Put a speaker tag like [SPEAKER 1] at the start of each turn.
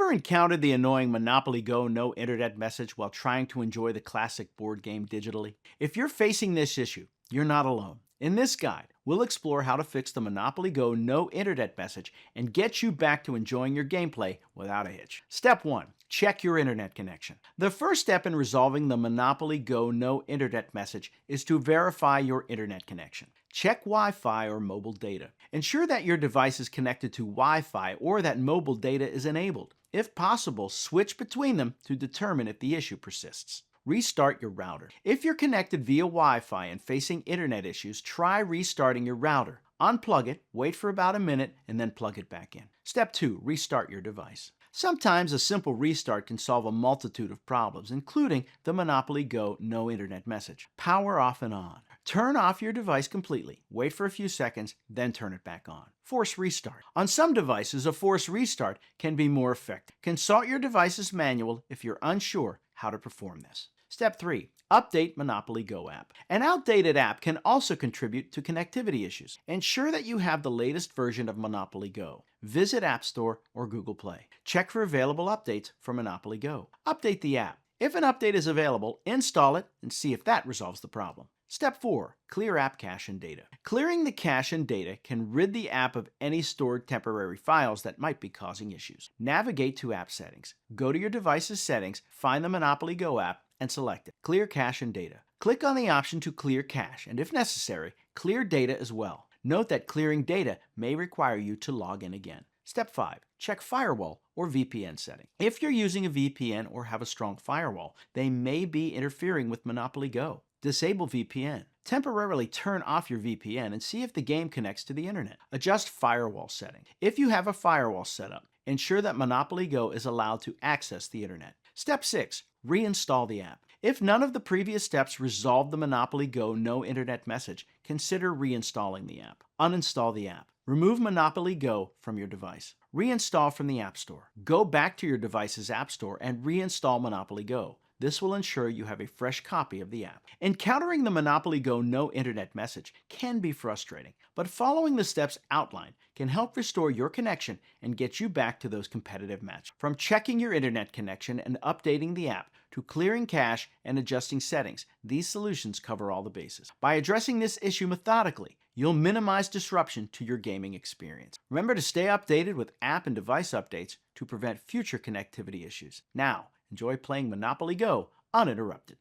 [SPEAKER 1] Ever encountered the annoying Monopoly Go no internet message while trying to enjoy the classic board game digitally? If you're facing this issue, you're not alone. In this guide, we'll explore how to fix the Monopoly Go no internet message and get you back to enjoying your gameplay without a hitch. Step 1. Check your internet connection. The first step in resolving the Monopoly Go no internet message is to verify your internet connection. Check Wi-Fi or mobile data. Ensure that your device is connected to Wi-Fi or that mobile data is enabled. If possible, switch between them to determine if the issue persists. Restart your router. If you're connected via Wi-Fi and facing internet issues, try restarting your router. Unplug it, wait for about a minute, and then plug it back in. Step 2. Restart your device. Sometimes a simple restart can solve a multitude of problems, including the Monopoly Go no internet message. Power off and on. Turn off your device completely, wait for a few seconds, then turn it back on. Force restart. On some devices, a force restart can be more effective. Consult your device's manual if you're unsure how to perform this. Step 3. Update Monopoly Go app. An outdated app can also contribute to connectivity issues. Ensure that you have the latest version of Monopoly Go. Visit App Store or Google Play. Check for available updates for Monopoly Go. Update the app. If an update is available, install it and see if that resolves the problem. Step 4. Clear app cache and data. Clearing the cache and data can rid the app of any stored temporary files that might be causing issues. Navigate to App Settings. Go to your device's settings, find the Monopoly Go app, and select it. Clear cache and data. Click on the option to clear cache, and if necessary, clear data as well. Note that clearing data may require you to log in again. Step 5. Check firewall or VPN setting. If you're using a VPN or have a strong firewall, they may be interfering with Monopoly Go. Disable VPN. Temporarily turn off your VPN and see if the game connects to the internet. Adjust firewall setting. If you have a firewall set up, ensure that Monopoly Go is allowed to access the internet. Step 6. Reinstall the app. If none of the previous steps resolve the Monopoly Go no internet message, consider reinstalling the app. Uninstall the app. Remove Monopoly Go from your device. Reinstall from the App Store. Go back to your device's App Store and reinstall Monopoly Go. This will ensure you have a fresh copy of the app. Encountering the Monopoly Go no internet message can be frustrating, but following the steps outlined can help restore your connection and get you back to those competitive matches. From checking your internet connection and updating the app to clearing cache and adjusting settings, these solutions cover all the bases. By addressing this issue methodically, you'll minimize disruption to your gaming experience. Remember to stay updated with app and device updates to prevent future connectivity issues. Now, enjoy playing Monopoly Go uninterrupted.